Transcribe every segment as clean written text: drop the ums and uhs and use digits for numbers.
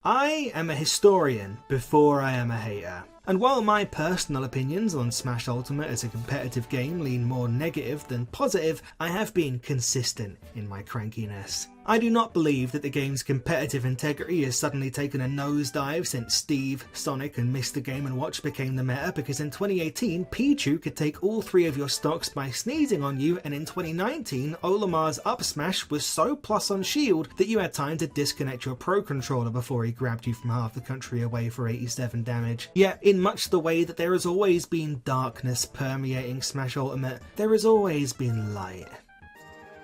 I am a historian before I am a hater. And while my personal opinions on Smash Ultimate as a competitive game lean more negative than positive, I have been consistent in my crankiness. I do not believe that the game's competitive integrity has suddenly taken a nosedive since Steve, Sonic and Mr. Game & Watch became the meta, because in 2018 Pichu could take all 3 of your stocks by sneezing on you, and in 2019 Olimar's up smash was so plus on shield that you had time to disconnect your Pro Controller before he grabbed you from half the country away for 87 damage. Yet, in much the way that there has always been darkness permeating Smash Ultimate, there has always been light.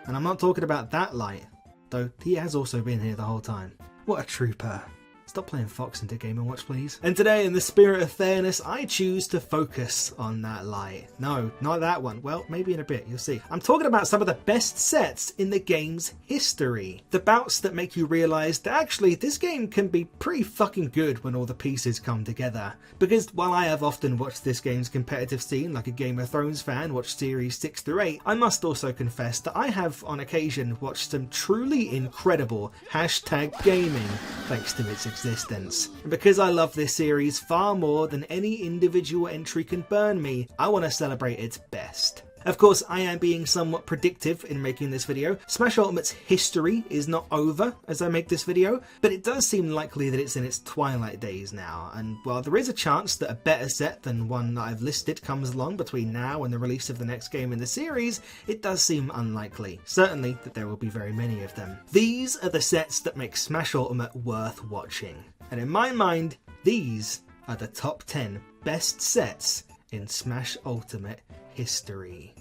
And I'm not talking about that light, though he has also been here the whole time. What a trooper. Stop playing Fox into Game & Watch, please. And today, in the spirit of fairness, I choose to focus on that light. No, not that one. Well, maybe in a bit, you'll see. I'm talking about some of the best sets in the game's history. The bouts that make you realise that actually this game can be pretty fucking good when all the pieces come together. Because while I have often watched this game's competitive scene like a Game of Thrones fan watched series 6 through 8, I must also confess that I have on occasion watched some truly incredible #gaming thanks to its existence. And because I love this series far more than any individual entry can burn me, I want to celebrate its best. Of course, I am being somewhat predictive in making this video. Smash Ultimate's history is not over as I make this video, but it does seem likely that it's in its twilight days now, and while there is a chance that a better set than one that I've listed comes along between now and the release of the next game in the series, it does seem unlikely. Certainly that there will be very many of them. These are the sets that make Smash Ultimate worth watching, and in my mind, these are the top 10 best sets in Smash Ultimate history.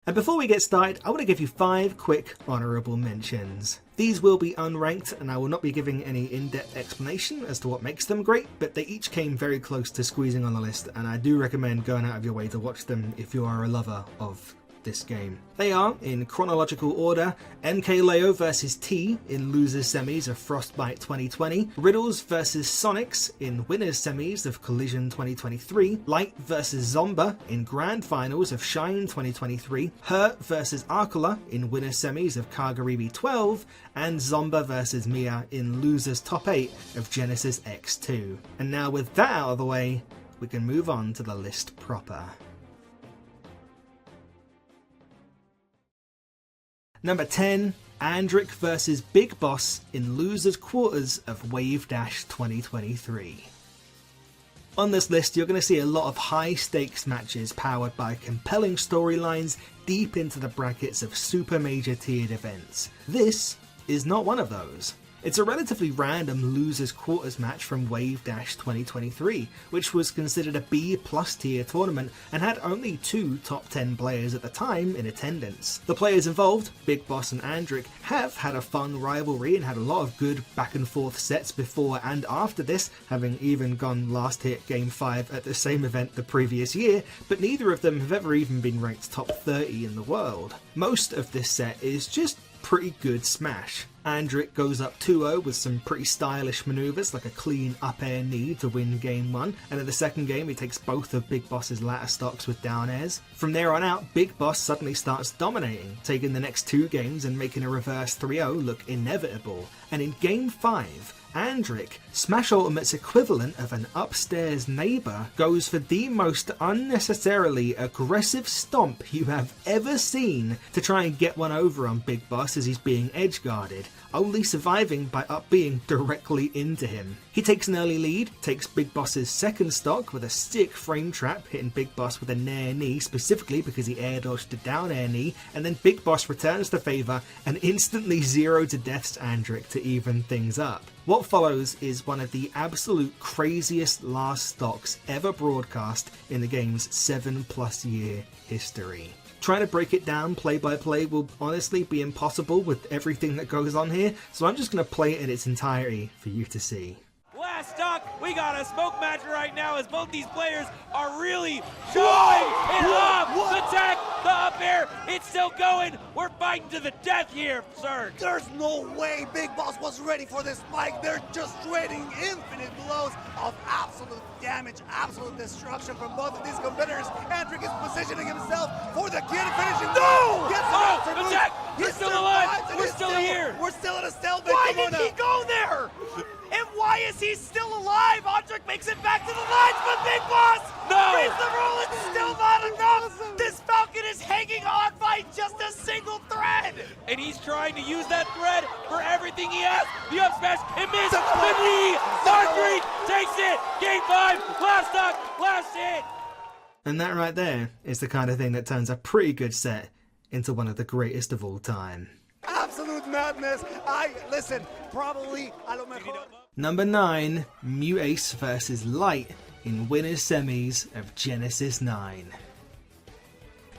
And before we get started, I want to give you 5 quick honourable mentions. These will be unranked, and I will not be giving any in-depth explanation as to what makes them great, but they each came very close to squeezing on the list, and I do recommend going out of your way to watch them if you are a lover of this game. They are, in chronological order, MKLeo vs T in losers semis of Frostbite 2020, Riddles vs Sonics in winners semis of Collision 2023, Light vs Zomba in grand finals of Shine 2023, Hurt vs Arcola in winners semis of Kagaribi 12, and Zomba vs Mia in losers top 8 of Genesis X2. And now with that out of the way, we can move on to the list proper. Number 10, Andric vs Big Boss in losers quarters of Wave Dash 2023. On this list, you're going to see a lot of high stakes matches powered by compelling storylines deep into the brackets of super major tiered events. This is not one of those. It's a relatively random losers quarters match from Wave Dash 2023, which was considered a B+ tier tournament and had only 2 top 10 players at the time in attendance. The players involved, Big Boss and Andric, have had a fun rivalry and had a lot of good back and forth sets before and after this, having even gone last hit Game 5 at the same event the previous year, but neither of them have ever even been ranked top 30 in the world. Most of this set is just pretty good Smash. Andric goes up 2-0 with some pretty stylish manoeuvres like a clean up air knee to win game 1, and in the second game he takes both of Big Boss's ladder stocks with down airs. From there on out, Big Boss suddenly starts dominating, taking the next 2 games and making a reverse 3-0 look inevitable. And in game 5, Andric, Smash Ultimate's equivalent of an upstairs neighbour, goes for the most unnecessarily aggressive stomp you have ever seen to try and get one over on Big Boss as he's being edge guarded, only surviving by up being directly into him. He takes an early lead, takes Big Boss's second stock with a sick frame trap, hitting Big Boss with a nair knee specifically because he air dodged a down air knee, and then Big Boss returns the favour and instantly 0 to deaths Andric to even things up. What follows is one of the absolute craziest last stocks ever broadcast in the game's 7+ year history. Trying to break it down play by play will honestly be impossible with everything that goes on here, so I'm just going to play it in its entirety for you to see. Last stock, we got a smoke match right now as both these players are really showing it off. The tech, the up air, it's still going. We're fighting to the death here, sir. There's no way Big Boss was ready for this spike. They're just trading infinite blows of absolute damage, absolute destruction from both of these competitors. Andric is positioning himself for the kid finishing. No! Gets the did he go there? And why is he still alive? Andrik makes it back to the lines, but Big Boss frees the rule. It's still not enough. This Falcon is hanging on by just a single thread. And he's trying to use that thread for everything he has. The up smash, it missed. The knee. Marjorie takes it. Game 5. Last stock. Last hit. And that right there is the kind of thing that turns a pretty good set into one of the greatest of all time. Absolute madness. Listen, probably a lo mejor. Number 9, Mutace versus Light in winners semis of Genesis 9.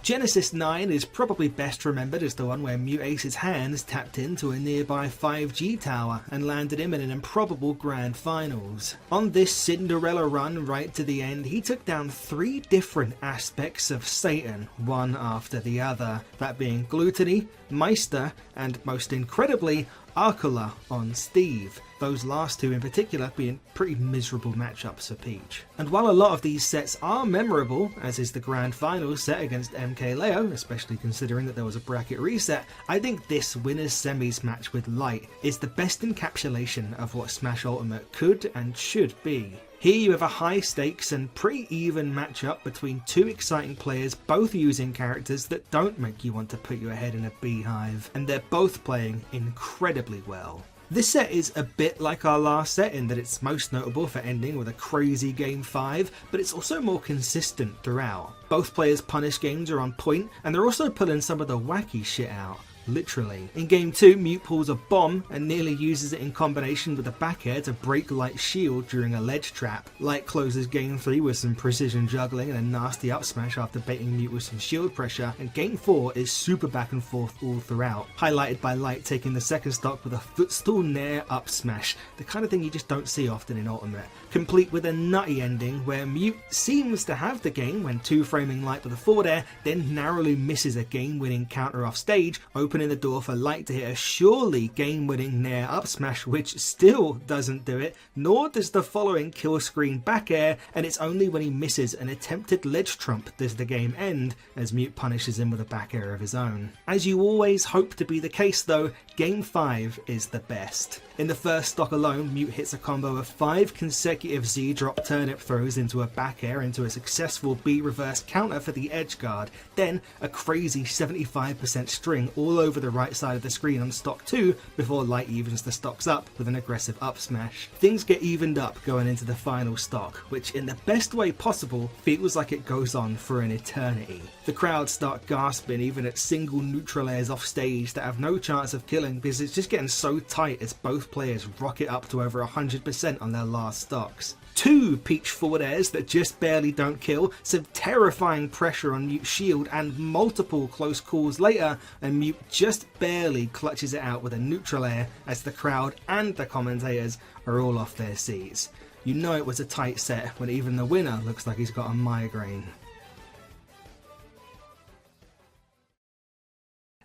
Genesis 9 is probably best remembered as the one where Mutace's hands tapped into a nearby 5G tower and landed him in an improbable grand finals. On this Cinderella run right to the end, he took down 3 different aspects of Satan, one after the other, that being Gluttony, Meister, and most incredibly, Arcula on Steve, those last 2 in particular being pretty miserable matchups for Peach. And while a lot of these sets are memorable, as is the Grand Finals set against MK Leo, especially considering that there was a bracket reset, I think this Winners Semis match with Light is the best encapsulation of what Smash Ultimate could and should be. Here you have a high stakes and pretty even matchup between 2 exciting players, both using characters that don't make you want to put your head in a beehive, and they're both playing incredibly well. This set is a bit like our last set in that it's most notable for ending with a crazy Game 5, but it's also more consistent throughout. Both players' punish games are on point, and they're also pulling some of the wacky shit out. Literally. In Game 2, Mute pulls a bomb and nearly uses it in combination with a back air to break Light's shield during a ledge trap. Light closes Game 3 with some precision juggling and a nasty up smash after baiting Mute with some shield pressure, and Game 4 is super back and forth all throughout, highlighted by Light taking the second stock with a footstool nair up smash, the kind of thing you just don't see often in Ultimate, complete with a nutty ending where Mute seems to have the game when 2-framing Light with a forward air, then narrowly misses a game-winning counter off stage, opening the door for Light to hit a surely game-winning nair up smash, which still doesn't do it, nor does the following kill screen back air, and it's only when he misses an attempted ledge trump does the game end, as Mute punishes him with a back air of his own. As you always hope to be the case though, Game 5 is the best. In the first stock alone, Mute hits a combo of 5 consecutive Z-drop turnip throws into a back air into a successful B-reverse counter for the edge guard, then a crazy 75% string all over the right side of the screen on stock 2 before Light evens the stocks up with an aggressive up smash. Things get evened up going into the final stock, which in the best way possible feels like it goes on for an eternity. The crowd start gasping even at single neutral airs off stage that have no chance of killing because it's just getting so tight as both players rocket up to over 100% on their last stocks. 2 Peach forward airs that just barely don't kill, some terrifying pressure on Mute's shield, and multiple close calls later, and Mute just barely clutches it out with a neutral air as the crowd and the commentators are all off their seats. You know it was a tight set when even the winner looks like he's got a migraine.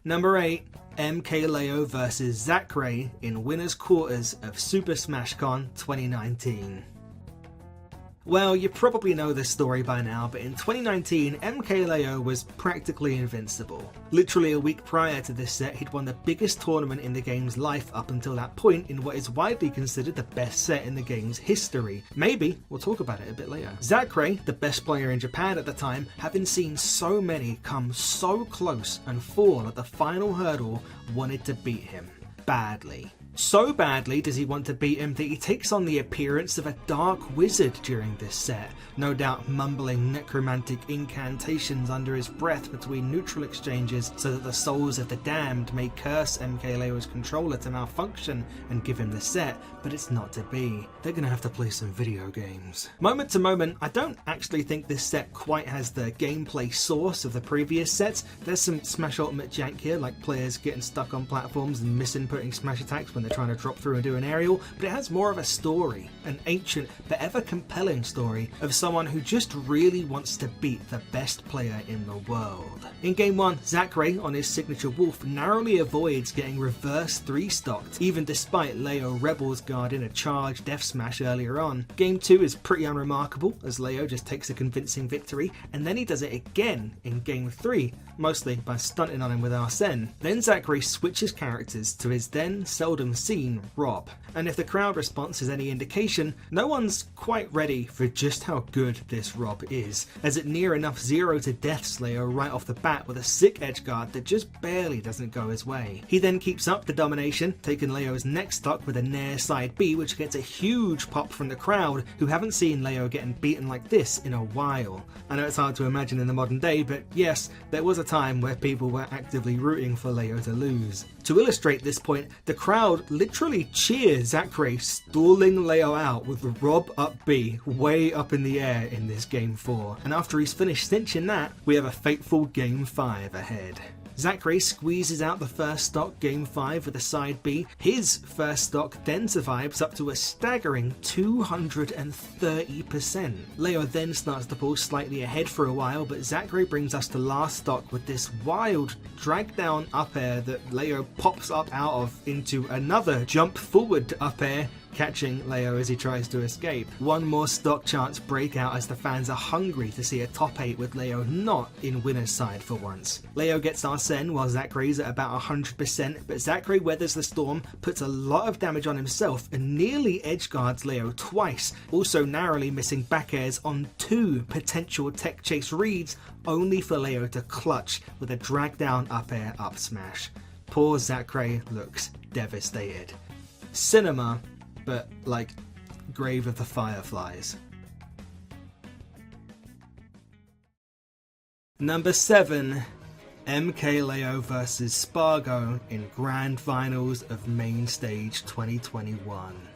Number 8, MK Leo vs Zachary in winners quarters of Super Smash Con 2019. Well, you probably know this story by now, but in 2019, MK Leo was practically invincible. Literally a week prior to this set, he'd won the biggest tournament in the game's life up until that point in what is widely considered the best set in the game's history. Maybe, we'll talk about it a bit later. Zachary, the best player in Japan at the time, having seen so many come so close and fall at the final hurdle, wanted to beat him. Badly. So badly does he want to beat him that he takes on the appearance of a dark wizard during this set, no doubt mumbling necromantic incantations under his breath between neutral exchanges so that the souls of the damned may curse MK Leo's controller to malfunction and give him the set, but it's not to be. They're gonna have to play some video games. Moment to moment, I don't actually think this set quite has the gameplay source of the previous sets. There's some Smash Ultimate jank here, like players getting stuck on platforms and misinputting smash attacks when they're trying to drop through and do an aerial, but it has more of a story, an ancient but ever compelling story of someone who just really wants to beat the best player in the world. In Game 1, Zachary, on his signature Wolf, narrowly avoids getting reverse 3-stocked, even despite Leo Rebel's guard in a charged F smash earlier on. Game 2 is pretty unremarkable, as Leo just takes a convincing victory, and then he does it again in Game 3, mostly by stunting on him with Arsene. Then Zachary switches characters to his then seldom unseen Rob. And if the crowd response is any indication, no one's quite ready for just how good this Rob is, as it near enough 0 to deaths Leo right off the bat with a sick edgeguard that just barely doesn't go his way. He then keeps up the domination, taking Leo's next stock with a Nair side B, which gets a huge pop from the crowd, who haven't seen Leo getting beaten like this in a while. I know it's hard to imagine in the modern day, but yes, there was a time where people were actively rooting for Leo to lose. To illustrate this point, the crowd literally cheers Zachary stalling Leo out with the Rob up B way up in the air in this Game 4. And after he's finished cinching that, we have a fateful Game 5 ahead. Zachary squeezes out the first stock Game 5 with a side B. His first stock then survives up to a staggering 230%. Leo then starts to pull slightly ahead for a while, but Zachary brings us to last stock with this wild drag down up air that Leo pops up out of into another jump forward up air, catching Leo as he tries to escape. One more stock chance breakout as the fans are hungry to see a top 8 with Leo not in winner's side for once. Leo gets Arsene while Zachary's at about 100%, but Zachary weathers the storm, puts a lot of damage on himself and nearly edgeguards Leo twice, also narrowly missing back airs on 2 potential tech chase reads, only for Leo to clutch with a drag down up air up smash. Poor Zachary looks devastated. Cinema, but like Grave of the Fireflies. Number 7. MK Leo vs Spargo in Grand Finals of Main Stage 2021.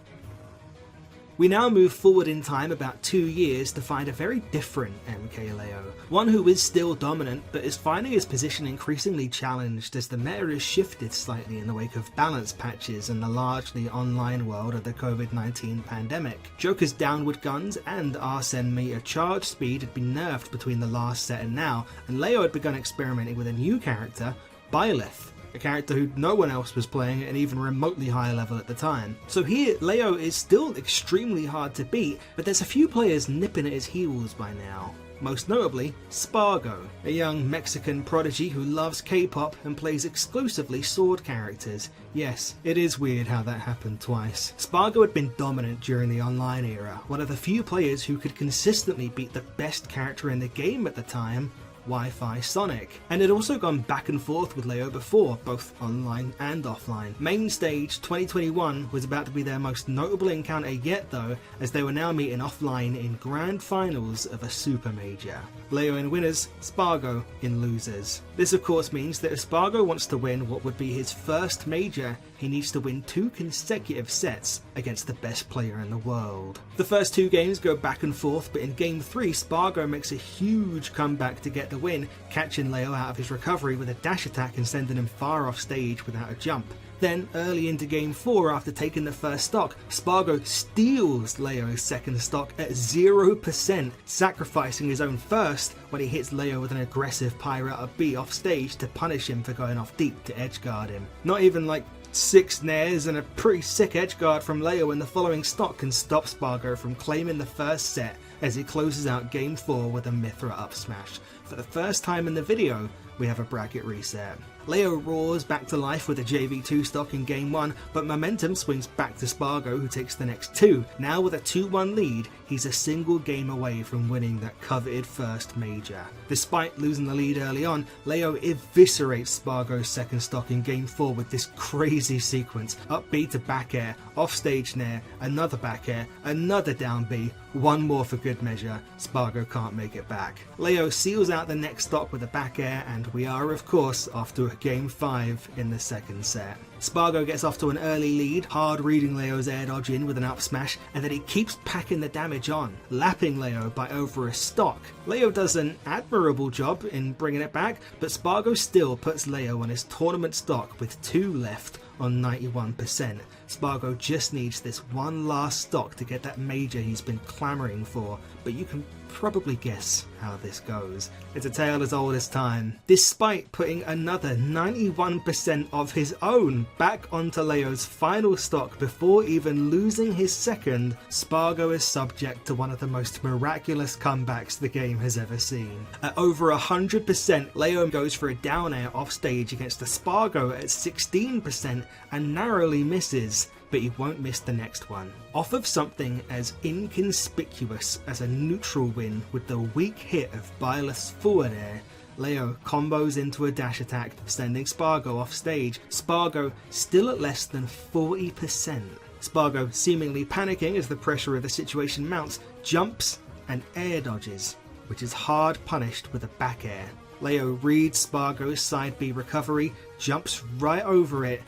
We now move forward in time about 2 years to find a very different MK Leo, one who is still dominant but is finding his position increasingly challenged as the meta has shifted slightly in the wake of balance patches and the largely online world of the COVID-19 pandemic. Joker's downward guns and Arsene meter charge speed had been nerfed between the last set and now, and Leo had begun experimenting with a new character, Byleth, a character who no one else was playing at an even remotely higher level at the time. So here, Leo is still extremely hard to beat, but there's a few players nipping at his heels by now. Most notably, Spargo, a young Mexican prodigy who loves K-pop and plays exclusively sword characters. Yes, it is weird how that happened twice. Spargo had been dominant during the online era, one of the few players who could consistently beat the best character in the game at the time, Wi-Fi Sonic, and had also gone back and forth with Leo before, both online and offline. Main Stage 2021 was about to be their most notable encounter yet though, as they were now meeting offline in Grand Finals of a Super Major. Leo in winners, Spargo in losers. This of course means that if Spargo wants to win what would be his first major, he needs to win 2 consecutive sets against the best player in the world. The first 2 games go back and forth, but in Game 3 Spargo makes a huge comeback to get the win, catching Leo out of his recovery with a dash attack and sending him far off stage without a jump. Then, early into Game 4, after taking the first stock, Spargo steals Leo's second stock at 0%, sacrificing his own first when he hits Leo with an aggressive Pyro up B off stage to punish him for going off deep to edgeguard him. Not even like 6 nairs and a pretty sick edgeguard from Leo in the following stock can stop Spargo from claiming the first set as he closes out Game 4 with a Mithra up smash. For the first time in the video, we have a bracket reset. Leo roars back to life with a JV2 stock in Game 1, but momentum swings back to Spargo, who takes the next 2. Now with a 2-1 lead, he's a single game away from winning that coveted first major. Despite losing the lead early on, Leo eviscerates Spargo's second stock in Game 4 with this crazy sequence. Up B to back air, off stage nair, another back air, another down B, one more for good measure. Spargo can't make it back. Leo seals out the next stock with a back air, and we are of course off to a Game 5 in the second set. Spargo gets off to an early lead, hard reading Leo's air dodge in with an up smash, and then he keeps packing the damage on, lapping Leo by over a stock. Leo does an admirable job in bringing it back, but Spargo still puts Leo on his tournament stock with 2 left on 91%. Spargo just needs this one last stock to get that major he's been clamouring for, but you can probably guess how this goes. It's a tale as old as time. Despite putting another 91% of his own back onto Leo's final stock before even losing his second, Spargo is subject to one of the most miraculous comebacks the game has ever seen. At over 100%, Leo goes for a down air off stage against the Spargo at 16% and narrowly misses, but he won't miss the next one. Off of something as inconspicuous as a neutral win with the weak hit of Byleth's forward air, Leo combos into a dash attack, sending Spargo off stage. Spargo still at less than 40%. Spargo, seemingly panicking as the pressure of the situation mounts, jumps and air dodges, which is hard punished with a back air. Leo reads Spargo's side B recovery, jumps right over it,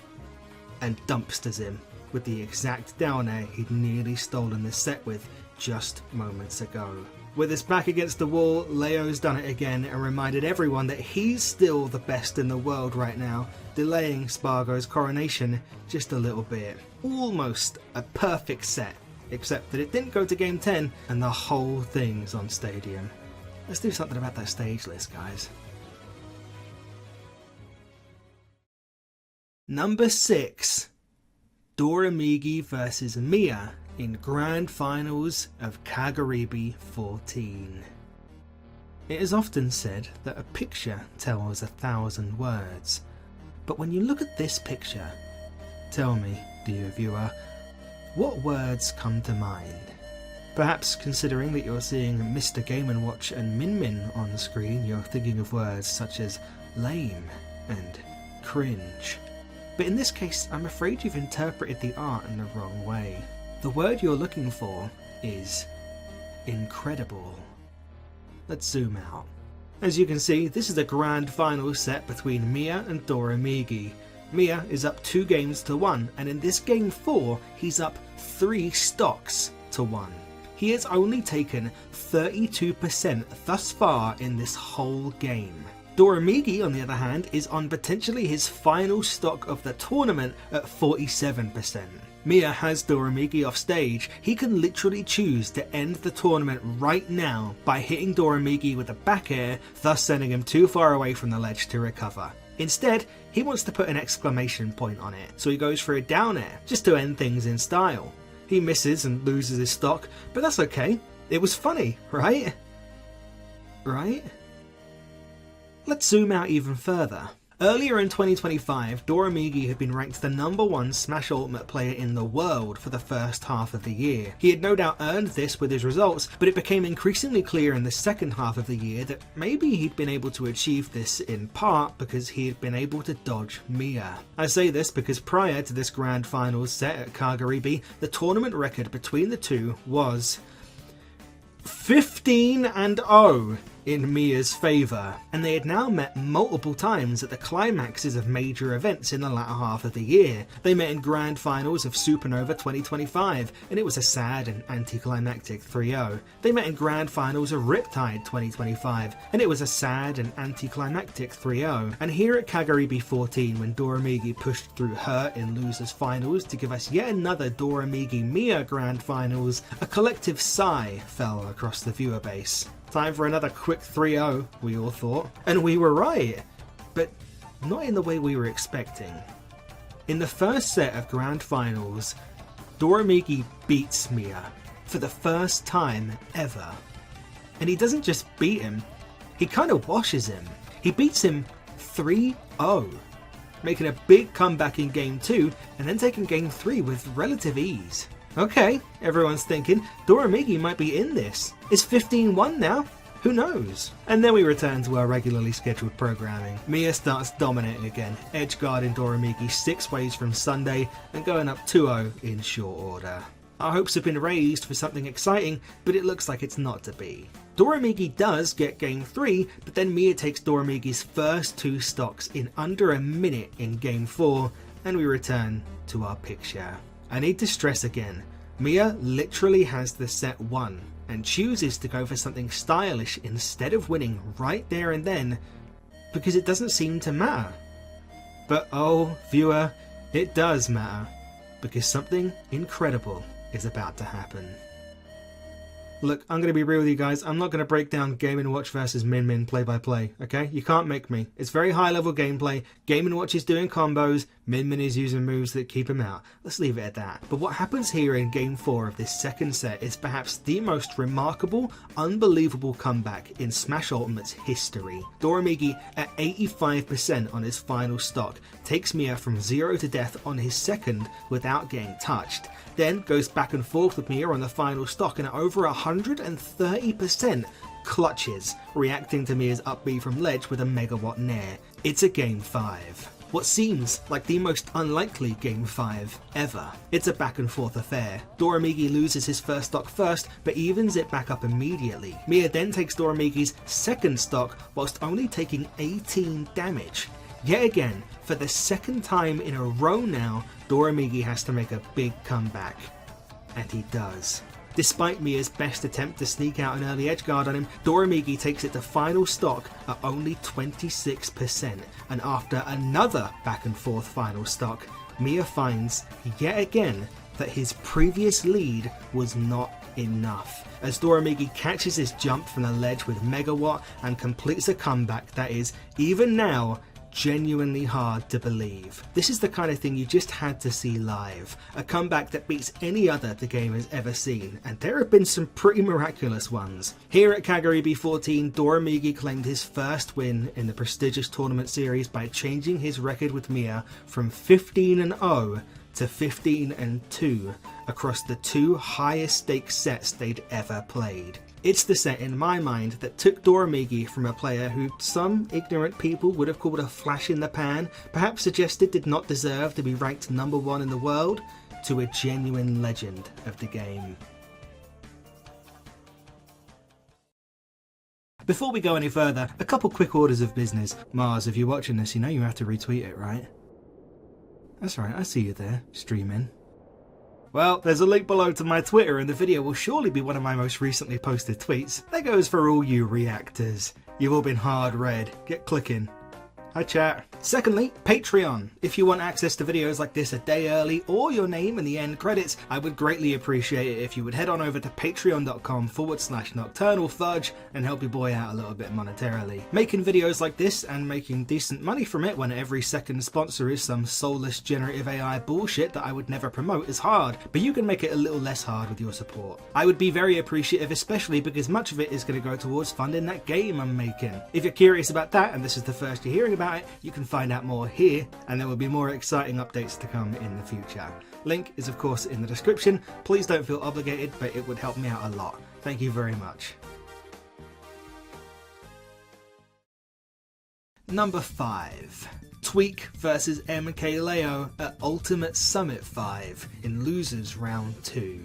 and dumpsters him with the exact down air he'd nearly stolen the set with just moments ago. With his back against the wall, Leo's done it again and reminded everyone that he's still the best in the world right now, delaying Spargo's coronation just a little bit. Almost a perfect set, except that it didn't go to game 10 and the whole thing's on Stadium. Let's do something about that stage list, guys. Number 6. Doramigi vs Mia in Grand Finals of Kagaribi 14. It is often said that a picture tells 1,000 words, but when you look at this picture, tell me, dear viewer, what words come to mind? Perhaps considering that you're seeing Mr. Game & Watch and Min Min on the screen, you're thinking of words such as lame and cringe. But in this case, I'm afraid you've interpreted the art in the wrong way. The word you're looking for is incredible. Let's zoom out. As you can see, this is a grand final set between Mia and Doramigi. Mia is up 2 games to 1, and in this game 4, he's up 3 stocks to 1. He has only taken 32% thus far in this whole game. Doramigi, on the other hand, is on potentially his final stock of the tournament at 47%. Mia has Doramigi off stage. He can literally choose to end the tournament right now by hitting Doramigi with a back air, thus sending him too far away from the ledge to recover. Instead, he wants to put an exclamation point on it, so he goes for a down air, just to end things in style. He misses and loses his stock, but that's okay. It was funny, right? Right? Let's zoom out even further. Earlier in 2025, Doramigi had been ranked the #1 Smash Ultimate player in the world for the first half of the year. He had no doubt earned this with his results, but it became increasingly clear in the second half of the year that maybe he'd been able to achieve this in part because he had been able to dodge Mia. I say this because prior to this Grand Finals set at Kagaribi, the tournament record between the two was 15-0 in Mia's favour, and they had now met multiple times at the climaxes of major events in the latter half of the year. They met in Grand Finals of Supernova 2025, and it was a sad and anticlimactic 3-0. They met in Grand Finals of Riptide 2025, and it was a sad and anticlimactic 3-0. And here at Kagaribi 14, when Doramigi pushed through her in Losers Finals to give us yet another Doramigi-Mia Grand Finals, a collective sigh fell across the viewer base. Time for another quick 3-0, we all thought. And we were right, but not in the way we were expecting. In the first set of Grand Finals, Doramigi beats Mia for the first time ever. And he doesn't just beat him, he kind of washes him. He beats him 3-0, making a big comeback in Game 2 and then taking Game 3 with relative ease. Okay, everyone's thinking, Doramigi might be in this. It's 15-1 now. Who knows? And then we return to our regularly scheduled programming. Mia starts dominating again, edgeguarding Doramigi 6 ways from Sunday and going up 2-0 in short order. Our hopes have been raised for something exciting, but it looks like it's not to be. Doramigi does get Game 3, but then Mia takes Doramigi's first 2 stocks in under a minute in Game 4, and we return to our picture. I need to stress again, Mia literally has the set won, and chooses to go for something stylish instead of winning right there and then, because it doesn't seem to matter. But oh, viewer, it does matter, because something incredible is about to happen. Look, I'm going to be real with you guys. I'm not going to break down Game & Watch versus Min Min play-by-play, okay? You can't make me. It's very high-level gameplay. Game & Watch is doing combos. Min Min is using moves that keep him out. Let's leave it at that. But what happens here in Game 4 of this second set is perhaps the most remarkable, unbelievable comeback in Smash Ultimate's history. Doramigi, at 85% on his final stock, takes Mia from 0 to death on his second without getting touched. Then goes back and forth with Mia on the final stock and at over 130% clutches, reacting to Mia's up B from ledge with a megawatt nair. It's a Game 5. What seems like the most unlikely Game 5 ever. It's a back and forth affair. Doramigi loses his first stock first, but evens it back up immediately. Mia then takes Doramigi's second stock whilst only taking 18 damage. Yet again, for the second time in a row now, Doramigi has to make a big comeback. And he does. Despite Mia's best attempt to sneak out an early edgeguard on him, Doramigi takes it to final stock at only 26%, and after another back and forth final stock, Mia finds, yet again, that his previous lead was not enough, as Doramigi catches his jump from the ledge with Megawatt and completes a comeback that is, even now, genuinely hard to believe. This is the kind of thing you just had to see live. A comeback that beats any other the game has ever seen, and there have been some pretty miraculous ones. Here at Kagari B14, Doramigi claimed his first win in the prestigious tournament series by changing his record with Mia from 15-0 to 15-2 across the two highest stakes sets they'd ever played. It's the set in my mind that took Doramigi from a player who some ignorant people would have called a flash in the pan, perhaps suggested did not deserve to be ranked #1 in the world, to a genuine legend of the game. Before we go any further, a couple quick orders of business. Mars, if you're watching this, you know you have to retweet it, right? That's right, I see you there, streaming. Well, there's a link below to my Twitter and the video will surely be one of my most recently posted tweets. That goes for all you reactors. You've all been hard read. Get clicking. Hi chat. Secondly, Patreon. If you want access to videos like this a day early or your name in the end credits, I would greatly appreciate it if you would head on over to patreon.com/nocturnalfudge and help your boy out a little bit monetarily. Making videos like this and making decent money from it when every second sponsor is some soulless generative AI bullshit that I would never promote is hard, but you can make it a little less hard with your support. I would be very appreciative, especially because much of it is going to go towards funding that game I'm making. If you're curious about that and this is the first you're hearing about it, you can find out more here, and there will be more exciting updates to come in the future. Link is of course in the description. Please don't feel obligated, but it would help me out a lot. Thank you very much. Number 5. Tweak vs MKLeo at Ultimate Summit 5 in Losers Round 2.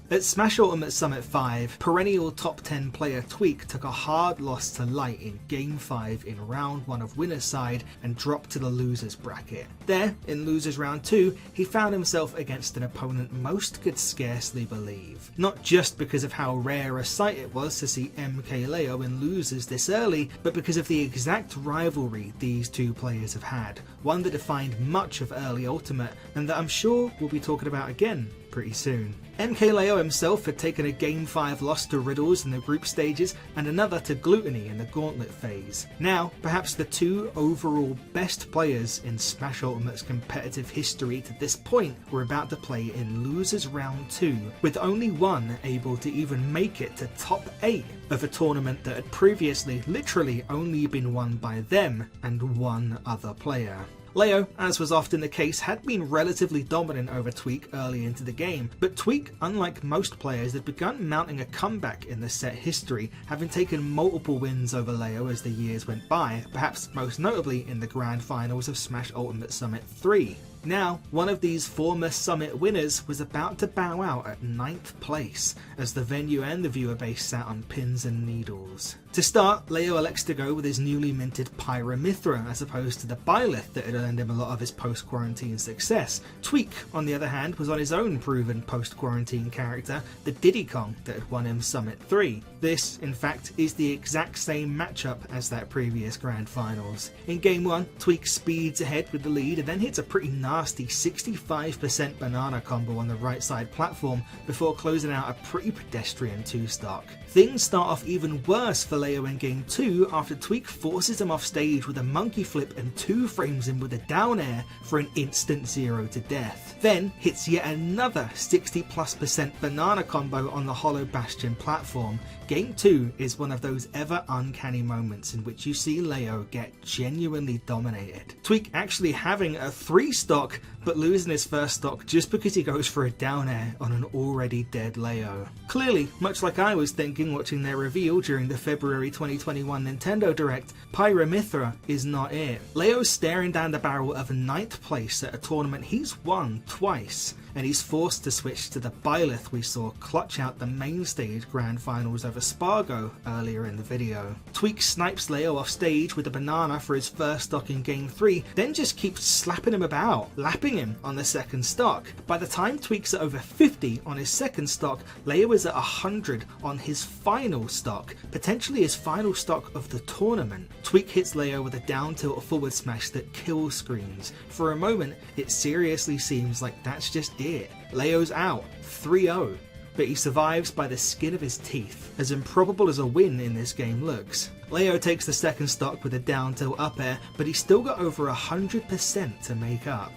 At Smash Ultimate Summit 5, perennial top 10 player Tweak took a hard loss to Light in Game 5 in Round 1 of Winner's Side and dropped to the Losers bracket. There, in Losers Round 2, he found himself against an opponent most could scarcely believe. Not just because of how rare a sight it was to see MKLeo in Losers this early, but because of the exact rivalry these two players have had, one that defined much of early Ultimate and that I'm sure we'll be talking about again pretty soon. MKLeo himself had taken a Game 5 loss to Riddles in the group stages and another to Gluttony in the Gauntlet phase. Now, perhaps the two overall best players in Smash Ultimate's competitive history to this point were about to play in Losers Round 2, with only one able to even make it to top 8 of a tournament that had previously literally only been won by them and one other player. Leo, as was often the case, had been relatively dominant over Tweak early into the game, but Tweak, unlike most players, had begun mounting a comeback in the set history, having taken multiple wins over Leo as the years went by, perhaps most notably in the grand finals of Smash Ultimate Summit 3. Now, one of these former Summit winners was about to bow out at 9th place, as the venue and the viewer base sat on pins and needles. To start, Leo elects to go with his newly minted Pyramithra as opposed to the Byleth that had earned him a lot of his post-quarantine success. Tweak, on the other hand, was on his own proven post-quarantine character, the Diddy Kong that had won him Summit 3. This, in fact, is the exact same matchup as that previous Grand Finals. In Game 1, Tweak speeds ahead with the lead and then hits a pretty nice nasty 65% banana combo on the right side platform before closing out a pretty pedestrian 2-stock. Things start off even worse for Leo in game 2 after Tweak forces him off stage with a monkey flip and 2-frames him with a down air for an instant 0 to death. Then hits yet another 60+% banana combo on the hollow bastion platform. Game 2 is one of those ever uncanny moments in which you see Leo get genuinely dominated. Tweak actually having a 3-stock but losing his first stock just because he goes for a down air on an already dead Leo. Clearly, much like I was thinking watching their reveal during the February 2021 Nintendo Direct, Pyramithra is not it. Leo's staring down the barrel of 9th place at a tournament he's won twice, and he's forced to switch to the Byleth we saw clutch out the main stage grand finals over Spargo earlier in the video. Tweak snipes Leo off stage with a banana for his first stock in game 3, then just keeps slapping him about, lapping him on the second stock. By the time Tweak's at over 50 on his second stock, Leo is at 100 on his final stock, potentially his final stock of the tournament. Tweak hits Leo with a down tilt forward smash that kill screens. For a moment, it seriously seems like that's just it. Leo's out, 3-0. But he survives by the skin of his teeth, as improbable as a win in this game looks. Leo takes the second stock with a down tilt up air, but he's still got over 100% to make up.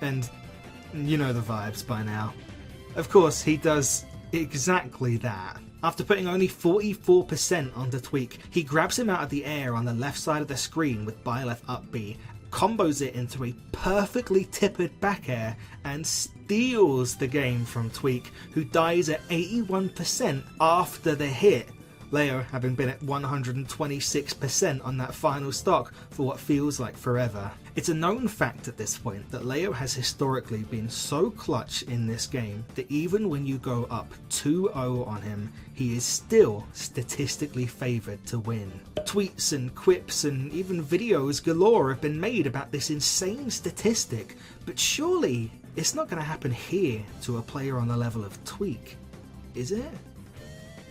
And you know the vibes by now. Of course, he does exactly that. After putting only 44% onto Tweak, he grabs him out of the air on the left side of the screen with Byleth up B, combos it into a perfectly tippered back air, and steals the game from Tweak, who dies at 81% after the hit. Leo having been at 126% on that final stock for what feels like forever. It's a known fact at this point that Leo has historically been so clutch in this game that even when you go up 2-0 on him, he is still statistically favoured to win. Tweets and quips and even videos galore have been made about this insane statistic, but surely it's not going to happen here to a player on the level of Tweak, is it?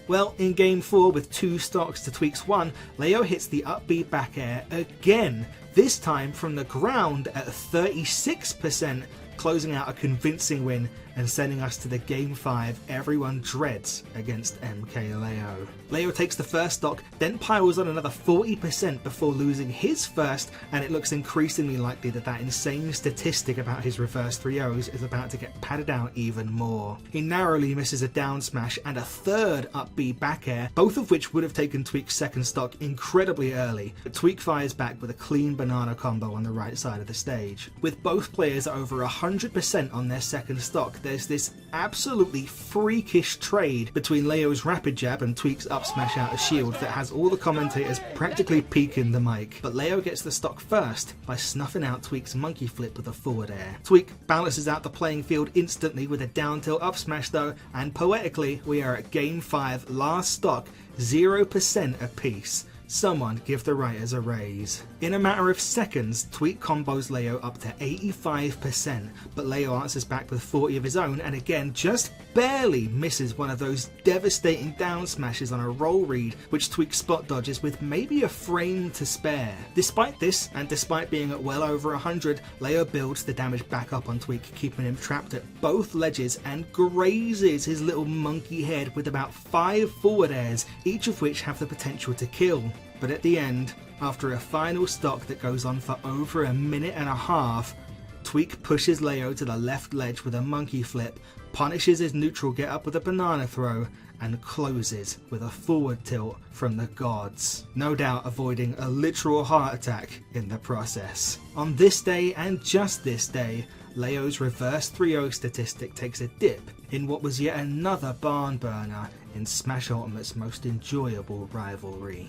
Well, in game 4 with 2 stocks to Tweak's 1, Leo hits the up B back air again, this time from the ground at 36%, closing out a convincing win and sending us to the game 5 everyone dreads against MK Leo. Leo takes the first stock, then piles on another 40% before losing his first, and it looks increasingly likely that that insane statistic about his reverse 3-0s is about to get padded out even more. He narrowly misses a down smash and a third up B back air, both of which would have taken Tweak's second stock incredibly early, but Tweak fires back with a clean banana combo on the right side of the stage. With both players at over 100% on their second stock, there's this absolutely freakish trade between Leo's rapid jab and Tweak's up smash out of shield that has all the commentators practically peeking the mic. But Leo gets the stock first by snuffing out Tweak's monkey flip with a forward air. Tweak balances out the playing field instantly with a down tilt up smash though, and poetically we are at game 5, last stock, 0% apiece. Someone give the writers a raise. In a matter of seconds, Tweak combos Leo up to 85%, but Leo answers back with 40 of his own and again just barely misses one of those devastating down smashes on a roll read, which Tweak spot dodges with maybe a frame to spare. Despite this, and despite being at well over 100, Leo builds the damage back up on Tweak, keeping him trapped at both ledges and grazes his little monkey head with about 5 forward airs, each of which have the potential to kill. But at the end, after a final stock that goes on for over a minute and a half, Tweak pushes Leo to the left ledge with a monkey flip, punishes his neutral get up with a banana throw, and closes with a forward tilt from the gods, no doubt avoiding a literal heart attack in the process. On this day, and just this day, Leo's reverse 3-0 statistic takes a dip in what was yet another barn burner in Smash Ultimate's most enjoyable rivalry.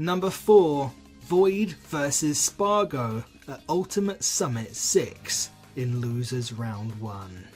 Number 4, Void vs Spargo at Ultimate Summit 6 in Losers Round 1.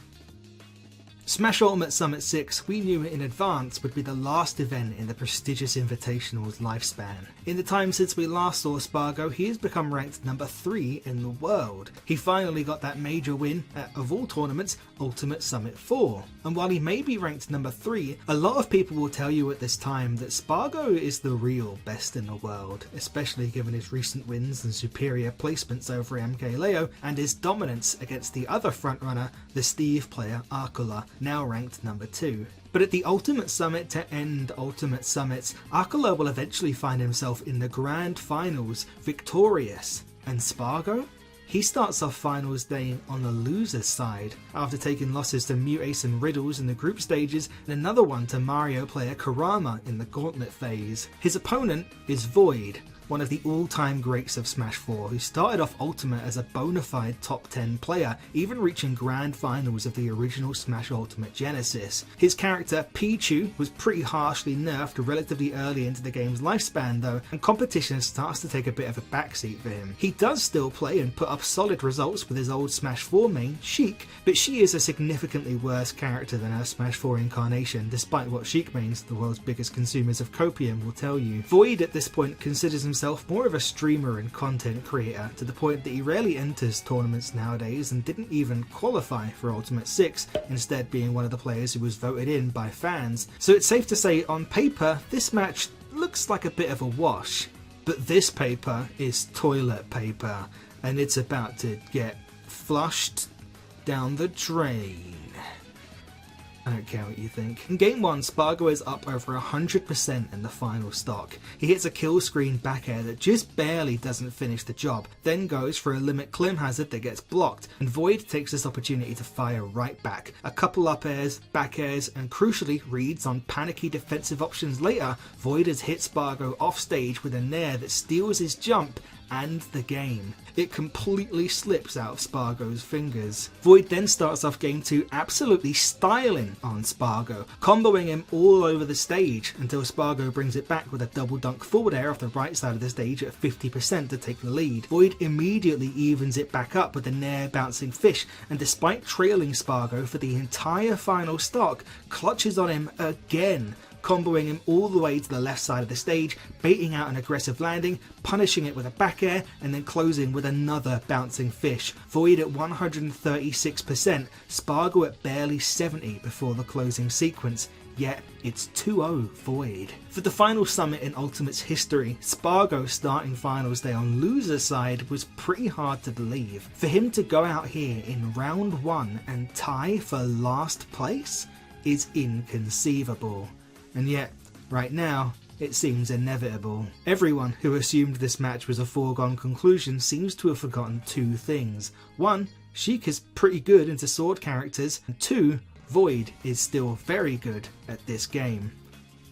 Smash Ultimate Summit 6, we knew in advance, would be the last event in the prestigious Invitational's lifespan. In the time since we last saw Spargo, he has become ranked number 3 in the world. He finally got that major win at, of all tournaments, Ultimate Summit 4. And while he may be ranked number 3, a lot of people will tell you at this time that Spargo is the real best in the world, especially given his recent wins and superior placements over MKLeo and his dominance against the other frontrunner, the Steve player Arcola, now ranked number 2. But at the Ultimate Summit to end Ultimate Summits, Arcola will eventually find himself in the Grand Finals victorious. And Spargo? He starts off finals day on the loser's side, after taking losses to Mutace and Riddles in the group stages, and another one to Mario player Kurama in the gauntlet phase. His opponent is Void, one of the all-time greats of Smash 4, who started off Ultimate as a bona fide top 10 player, even reaching grand finals of the original Smash Ultimate Genesis. His character, Pichu, was pretty harshly nerfed relatively early into the game's lifespan though, and competition starts to take a bit of a backseat for him. He does still play and put up solid results with his old Smash 4 main, Sheik, but she is a significantly worse character than her Smash 4 incarnation, despite what Sheik mains, the world's biggest consumers of copium, will tell you. Void at this point considers himself more of a streamer and content creator, to the point that he rarely enters tournaments nowadays and didn't even qualify for Ultimate 6, instead being one of the players who was voted in by fans. So it's safe to say on paper this match looks like a bit of a wash, but this paper is toilet paper and it's about to get flushed down the drain. I don't care what you think. In Game 1, Spargo is up over 100% in the final stock. He hits a kill screen back air that just barely doesn't finish the job, then goes for a limit Klim hazard that gets blocked, and Void takes this opportunity to fire right back. A couple up airs, back airs, and crucially reads on panicky defensive options later, Void has hit Spargo off stage with a nair that steals his jump and the game. It completely slips out of Spargo's fingers. Void then starts off game 2 absolutely styling on Spargo, comboing him all over the stage until Spargo brings it back with a double dunk forward air off the right side of the stage at 50% to take the lead. Void immediately evens it back up with a nair bouncing fish, and despite trailing Spargo for the entire final stock, clutches on him again, comboing him all the way to the left side of the stage, baiting out an aggressive landing, punishing it with a back air, and then closing with another bouncing fish. Void at 136%, Spargo at barely 70 before the closing sequence, yet it's 2-0 Void. For the final summit in Ultimate's history, Spargo starting finals day on loser's side was pretty hard to believe. For him to go out here in round 1 and tie for last place is inconceivable. And yet, right now, it seems inevitable. Everyone who assumed this match was a foregone conclusion seems to have forgotten 2 things. 1, Sheik is pretty good into sword characters, and 2, Void is still very good at this game.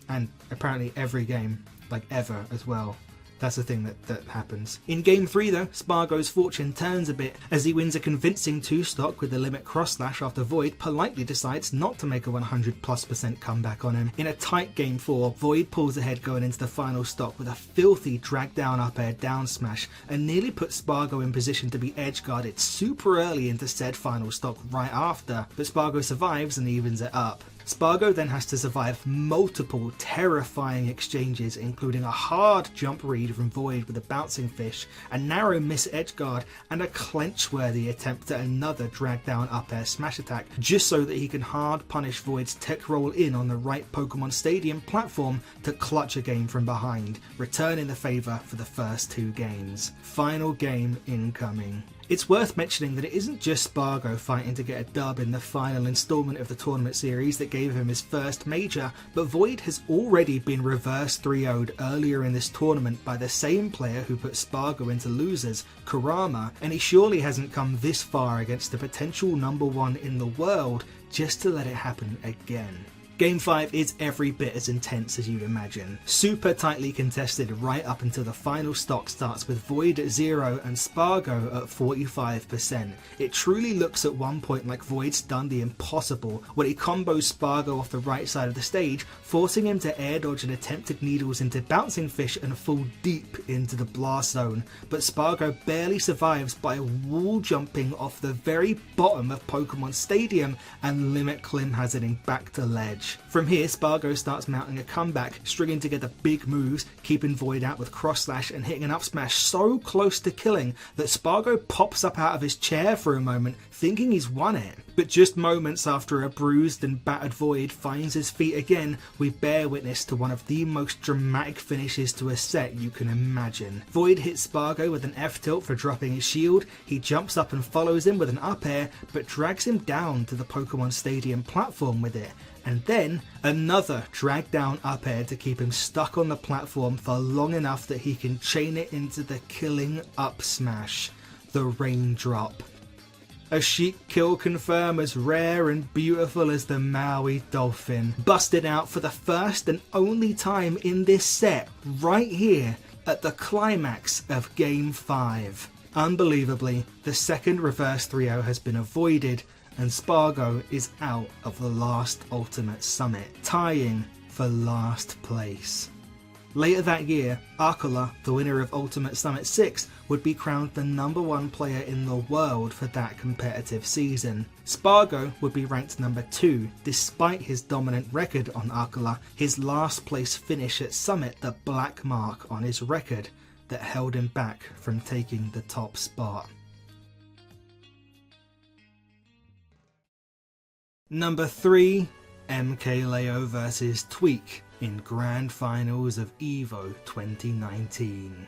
And apparently every game, like ever as well. That's the thing that happens. In Game 3 though, Spargo's fortune turns a bit as he wins a convincing 2-stock with the limit cross slash after Void politely decides not to make a 100+% comeback on him. In a tight Game 4, Void pulls ahead going into the final stock with a filthy drag down up air down smash and nearly puts Spargo in position to be edge guarded super early into said final stock right after, but Spargo survives and evens it up. Spargo then has to survive multiple terrifying exchanges, including a hard jump read from Void with a bouncing fish, a narrow miss edgeguard, and a clench-worthy attempt at another drag down up air smash attack, just so that he can hard punish Void's tech roll in on the right Pokemon Stadium platform to clutch a game from behind, returning the favour for the first 2 games. Final game incoming. It's worth mentioning that it isn't just Spargo fighting to get a dub in the final instalment of the tournament series that gave him his first major, but Void has already been reverse 3-0'd earlier in this tournament by the same player who put Spargo into losers, Kurama, and he surely hasn't come this far against the potential #1 in the world just to let it happen again. Game 5 is every bit as intense as you'd imagine. Super tightly contested right up until the final stock starts with Void at 0 and Spargo at 45%. It truly looks at one point like Void's done the impossible when he combos Spargo off the right side of the stage, forcing him to air dodge and attempted needles into Bouncing Fish and fall deep into the blast zone, but Spargo barely survives by wall jumping off the very bottom of Pokemon Stadium and limit Klim hazarding back to ledge. From here, Spargo starts mounting a comeback, stringing together big moves, keeping Void out with Cross Slash and hitting an up smash so close to killing that Spargo pops up out of his chair for a moment, thinking he's won it. But just moments after a bruised and battered Void finds his feet again, we bear witness to one of the most dramatic finishes to a set you can imagine. Void hits Spargo with an F-tilt for dropping his shield, he jumps up and follows him with an up air, but drags him down to the Pokemon Stadium platform with it. And then another drag down up air to keep him stuck on the platform for long enough that he can chain it into the killing up smash, the raindrop. A Sheik kill confirm as rare and beautiful as the Maui Dolphin, busted out for the first and only time in this set, right here at the climax of Game 5. Unbelievably, the second reverse 3-0 has been avoided, and Spargo is out of the last Ultimate Summit, tying for last place. Later that year, Arcola, the winner of Ultimate Summit 6, would be crowned the #1 player in the world for that competitive season. Spargo would be ranked number 2, despite his dominant record on Arcola, his last place finish at Summit the black mark on his record that held him back from taking the top spot. Number 3, MKLeo vs Tweak in Grand Finals of EVO 2019.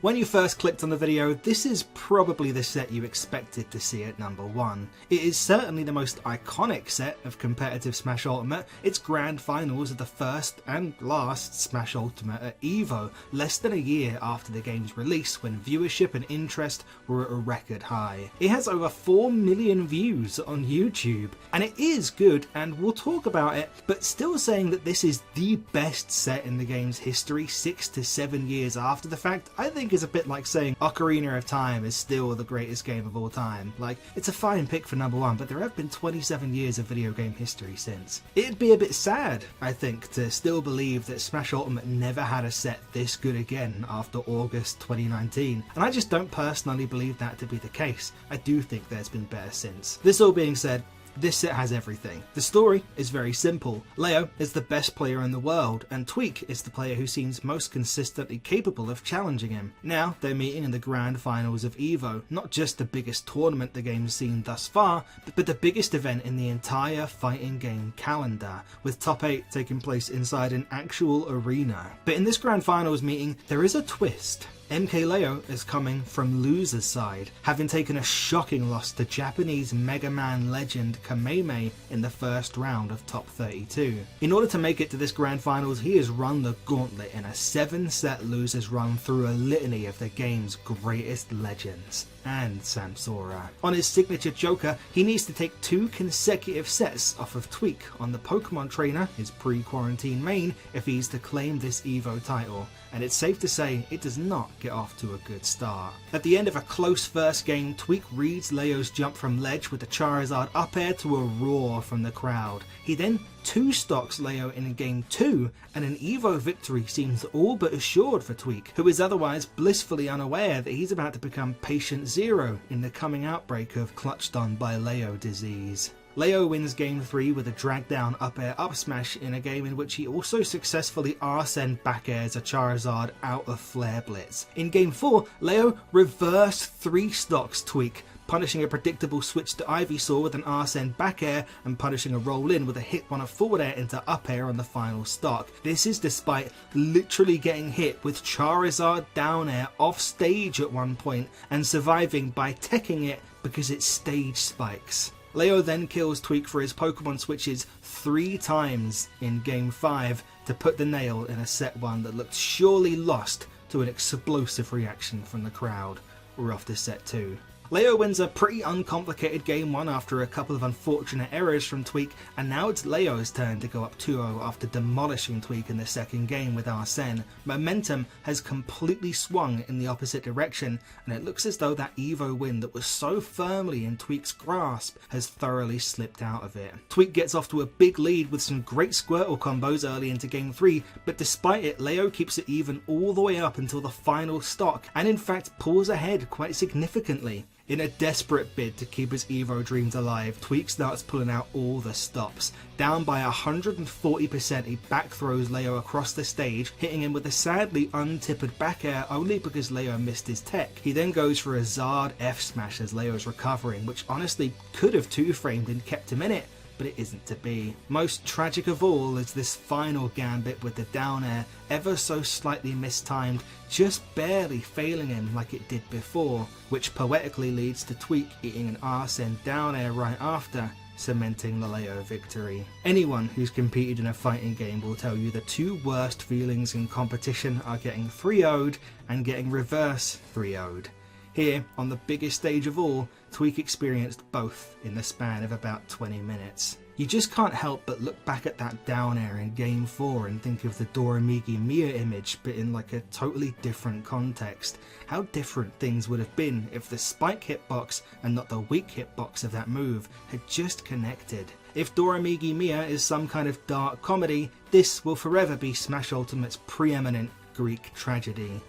When you first clicked on the video, this is probably the set you expected to see at number 1. It is certainly the most iconic set of competitive Smash Ultimate. It's Grand Finals of the first and last Smash Ultimate at EVO, less than a year after the game's release when viewership and interest were at a record high. It has over 4 million views on YouTube, and it is good, and we'll talk about it, but still saying that this is the best set in the game's history 6 to 7 years after the fact, I think is a bit like saying Ocarina of Time is still the greatest game of all time. Like, it's a fine pick for number 1, but there have been 27 years of video game history since. It'd be a bit sad, I think, to still believe that Smash Ultimate never had a set this good again after August 2019, and I just don't personally believe that to be the case. I do think there's been better since. This all being said, this set has everything. The story is very simple. Leo is the best player in the world, and Tweak is the player who seems most consistently capable of challenging him. Now, they're meeting in the Grand Finals of EVO, not just the biggest tournament the game's seen thus far, but the biggest event in the entire fighting game calendar, with top 8 taking place inside an actual arena. But in this Grand Finals meeting, there is a twist. MKLeo is coming from loser's side, having taken a shocking loss to Japanese Mega Man legend Kameme in the first round of top 32. In order to make it to this Grand Finals, he has run the gauntlet in a 7-set losers run through a litany of the game's greatest legends and Samsora. On his signature Joker, he needs to take 2 consecutive sets off of Tweak on the Pokemon Trainer, his pre-quarantine main, if he's to claim this EVO title, and it's safe to say it does not get off to a good start. At the end of a close first game, Tweak reads Leo's jump from ledge with a Charizard up air to a roar from the crowd. He then 2-stocks Leo in game 2, and an EVO victory seems all but assured for Tweak, who is otherwise blissfully unaware that he's about to become patient zero in the coming outbreak of clutched on by Leo disease. Leo wins game 3 with a drag down up air up smash in a game in which he also successfully Arsene back airs a Charizard out of Flare Blitz. In game 4, Leo reverse 3-stocks Tweak, punishing a predictable switch to Ivysaur with an Arsene back air and punishing a roll in with a hit on a forward air into up air on the final stock. This is despite literally getting hit with Charizard down air off stage at one point and surviving by teching it because it stage spikes. Leo then kills Tweak for his Pokemon switches 3 times in game 5 to put the nail in a set 1 that looked surely lost to an explosive reaction from the crowd. We're off to set 2. Leo wins a pretty uncomplicated game 1 after a couple of unfortunate errors from Tweak, and now it's Leo's turn to go up 2-0 after demolishing Tweak in the second game with Arsene. Momentum has completely swung in the opposite direction, and it looks as though that Evo win that was so firmly in Tweak's grasp has thoroughly slipped out of it. Tweak gets off to a big lead with some great Squirtle combos early into game 3, but despite it, Leo keeps it even all the way up until the final stock, and in fact pulls ahead quite significantly. In a desperate bid to keep his Evo dreams alive, Tweak starts pulling out all the stops. Down by 140%, he back throws Leo across the stage, hitting him with a sadly untippered back air only because Leo missed his tech. He then goes for a Zard F smash as Leo's recovering, which honestly could have two-framed and kept him in it, but it isn't to be. Most tragic of all is this final gambit with the down air ever so slightly mistimed, just barely failing him like it did before, which poetically leads to Tweak eating an Arsene down air right after, cementing the Leo victory. Anyone who's competed in a fighting game will tell you the two worst feelings in competition are getting 3-0'd and getting reverse 3-0'd. Here, on the biggest stage of all, Tweak experienced both in the span of about 20 minutes. You just can't help but look back at that down air in game 4 and think of the Doramigi Mia image, but in like a totally different context. How different things would have been if the spike hitbox and not the weak hitbox of that move had just connected. If Doramigi Mia is some kind of dark comedy, this will forever be Smash Ultimate's preeminent Greek tragedy.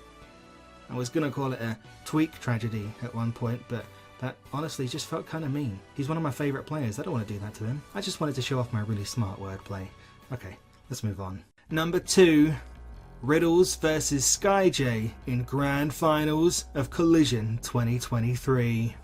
I was going to call it a Tweak tragedy at one point, but that honestly just felt kind of mean. He's one of my favourite players, I don't want to do that to him. I just wanted to show off my really smart wordplay. Okay, let's move on. Number 2, Riddles vs SkyJ in Grand Finals of Collision 2023.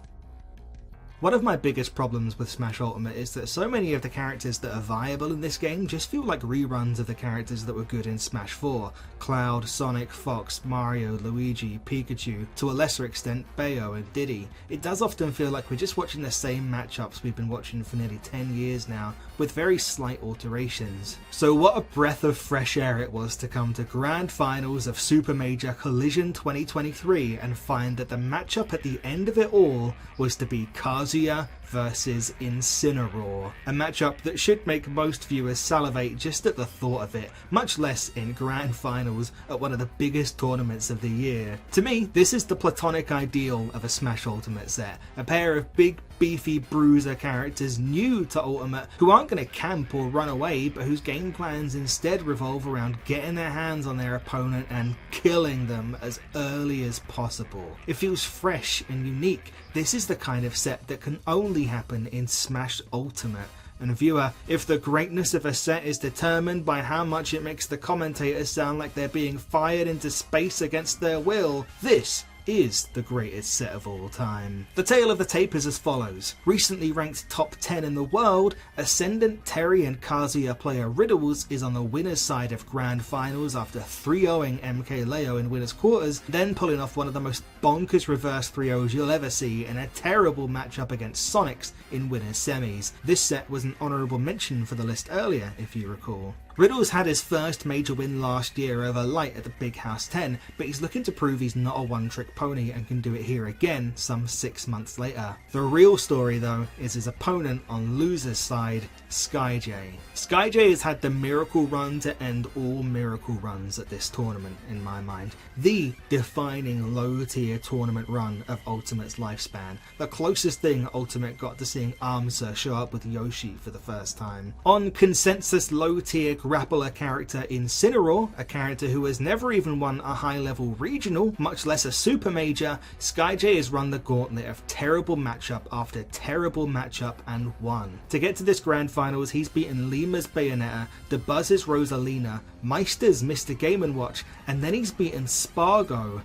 One of my biggest problems with Smash Ultimate is that so many of the characters that are viable in this game just feel like reruns of the characters that were good in Smash 4. Cloud, Sonic, Fox, Mario, Luigi, Pikachu, to a lesser extent Bayo and Diddy. It does often feel like we're just watching the same matchups we've been watching for nearly 10 years now, with very slight alterations. So what a breath of fresh air it was to come to Grand Finals of Super Major Collision 2023 and find that the matchup at the end of it all was to be Kazuya versus Incineroar, a matchup that should make most viewers salivate just at the thought of it, much less in grand finals at one of the biggest tournaments of the year. To me, this is the platonic ideal of a Smash Ultimate set, a pair of big beefy bruiser characters new to Ultimate who aren't going to camp or run away, but whose game plans instead revolve around getting their hands on their opponent and killing them as early as possible. It feels fresh and unique. This is the kind of set that can only happen in Smash Ultimate. And viewer, if the greatness of a set is determined by how much it makes the commentators sound like they're being fired into space against their will, this is the greatest set of all time. The tale of the tape is as follows. Recently ranked top 10 in the world, Ascendant Terry and Kazuya player Riddles is on the winner's side of Grand Finals after 3-0ing MK Leo in winner's quarters, then pulling off one of the most bonkers reverse 3-0s you'll ever see in a terrible matchup against Sonics in winner's semis. This set was an honourable mention for the list earlier, if you recall. Riddles had his first major win last year over Light at the Big House 10, but he's looking to prove he's not a one-trick pony and can do it here again some 6 months later. The real story though is his opponent on loser's side, SkyJ. SkyJ has had the miracle run to end all miracle runs at this tournament in my mind. The defining low-tier tournament run of Ultimate's lifespan. The closest thing Ultimate got to seeing Armsa show up with Yoshi for the first time. On consensus low-tier grappler character Incineroar, a character who has never even won a high-level regional, much less a super major, SkyJ has run the gauntlet of terrible matchup after terrible matchup and won. To get to this grand finals, he's beaten Lima's Bayonetta, DeBuzz's Rosalina, Meister's Mr. Game & Watch, and then he's beaten Spargo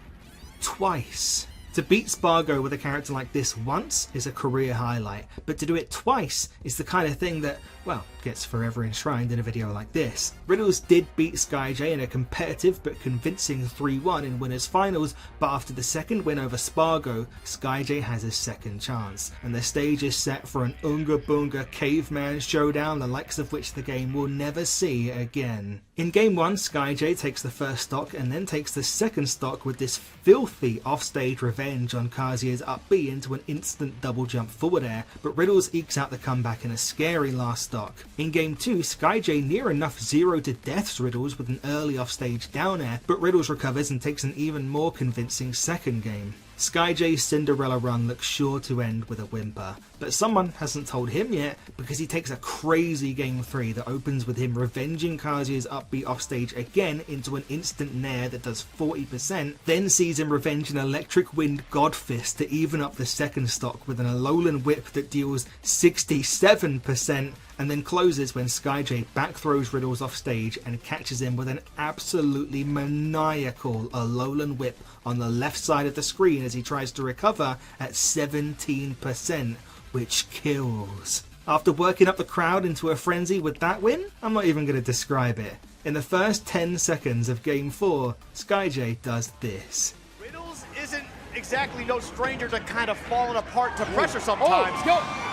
twice. To beat Spargo with a character like this once is a career highlight, but to do it twice is the kind of thing that, well, gets forever enshrined in a video like this. Riddles did beat SkyJ in a competitive but convincing 3-1 in winners finals, but after the second win over Spargo, SkyJ has his second chance, and the stage is set for an Unga Bunga caveman showdown, the likes of which the game will never see again. In game 1, SkyJ takes the first stock and then takes the second stock with this filthy offstage revenge revenge on Kazuya's up B into an instant double jump forward air, but Riddles ekes out the comeback in a scary last stock. In Game 2, SkyJ near enough 0 to deaths Riddles with an early offstage down air, but Riddles recovers and takes an even more convincing second game. SkyJ's Cinderella run looks sure to end with a whimper, but someone hasn't told him yet because he takes a crazy Game 3 that opens with him revenging Kazuya's up B offstage again into an instant nair that does 40%, then sees him revenge an Electric Wind Godfist to even up the second stock with an Alolan Whip that deals 67%, and then closes when SkyJ back throws Riddles off stage and catches him with an absolutely maniacal Alolan Whip on the left side of the screen as he tries to recover at 17%, which kills. After working up the crowd into a frenzy with that win, I'm not even going to describe it. In the first 10 seconds of Game 4, SkyJ does this. Riddles isn't exactly no stranger to kind of falling apart to pressure sometimes.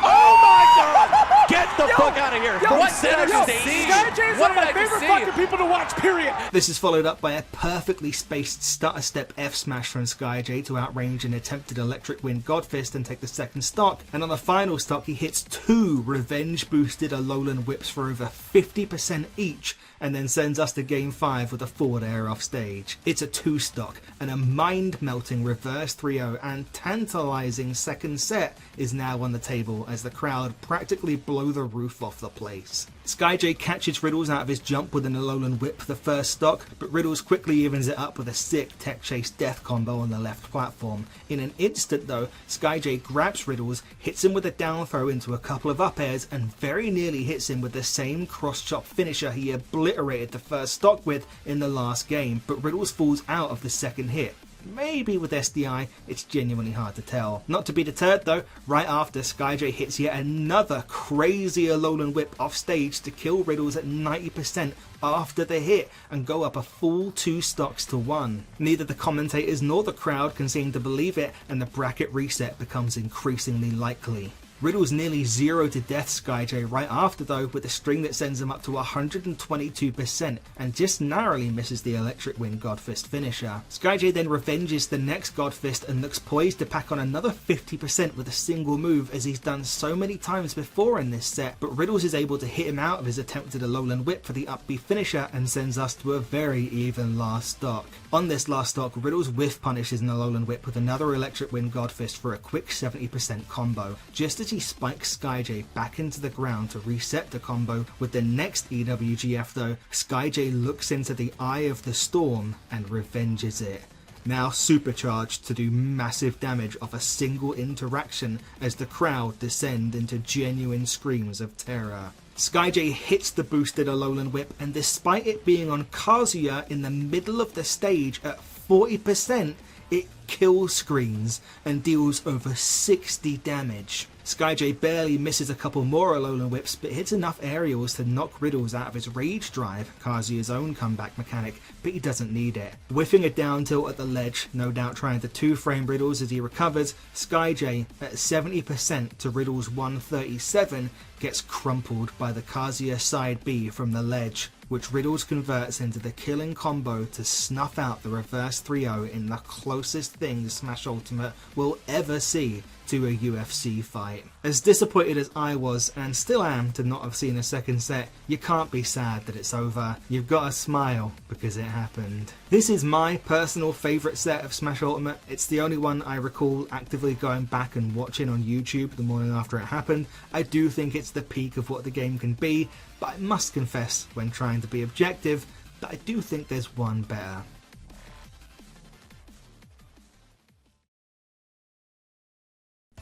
Oh my god! Get the fuck out of here! What did I see? SkyJ is one of my favorite fucking people to watch, period. This is followed up by a perfectly spaced stutter step F smash from SkyJ to outrange an attempted Electric Wind Godfist and take the second stock, and on the final stock he hits 2 revenge boosted Alolan Whips for over 50% each, and then sends us to Game 5 with a forward air off stage. It's a 2 stock, and a mind-melting reverse 3-0 and tantalising second set is now on the table as the crowd practically blow the roof off the place. SkyJ catches Riddles out of his jump with an Alolan Whip for the first stock, but Riddles quickly evens it up with a sick Tech Chase Death combo on the left platform. In an instant though, SkyJ grabs Riddles, hits him with a down throw into a couple of up airs, and very nearly hits him with the same cross-chop finisher he obliterated the first stock with in the last game, but Riddles falls out of the second hit. Maybe with SDI, it's genuinely hard to tell. Not to be deterred though, right after SkyJ hits yet another crazy Alolan Whip off stage to kill Riddles at 90% after the hit and go up a full 2 stocks to 1. Neither the commentators nor the crowd can seem to believe it, and the bracket reset becomes increasingly likely. Riddles nearly 0 to death SkyJ right after though with a string that sends him up to 122% and just narrowly misses the Electric Wind Godfist finisher. SkyJ then revenges the next Godfist and looks poised to pack on another 50% with a single move as he's done so many times before in this set, but Riddles is able to hit him out of his attempted Alolan Whip for the up B finisher and sends us to a very even last stock. On this last stock, Riddles whiff punishes an Alolan Whip with another Electric Wind Godfist for a quick 70% combo, just as he spikes SkyJ back into the ground to reset the combo. With the next EWGF though, SkyJ looks into the eye of the storm and revenges it. Now supercharged to do massive damage off a single interaction as the crowd descend into genuine screams of terror. SkyJ hits the boosted Alolan Whip, and despite it being on Kazuya in the middle of the stage at 40%, it kill screens and deals over 60 damage. SkyJ barely misses a couple more Alolan Whips, but hits enough aerials to knock Riddles out of his Rage Drive, Kazuya's own comeback mechanic, but he doesn't need it. Whiffing a down tilt at the ledge, no doubt trying to 2-frame Riddles as he recovers, SkyJ at 70% to Riddles 137 gets crumpled by the Kazuya side B from the ledge, which Riddles converts into the killing combo to snuff out the reverse 3-0 in the closest thing Smash Ultimate will ever see to a UFC fight. As disappointed as I was, and still am, to not have seen a second set, you can't be sad that it's over. You've got to smile because it happened. This is my personal favourite set of Smash Ultimate. It's the only one I recall actively going back and watching on YouTube the morning after it happened. I do think it's the peak of what the game can be, but I must confess, when trying to be objective, that I do think there's one better.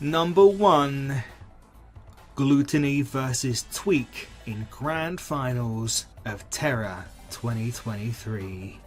Number 1. Gluttony vs Tweak in Grand Finals of Terra 2023.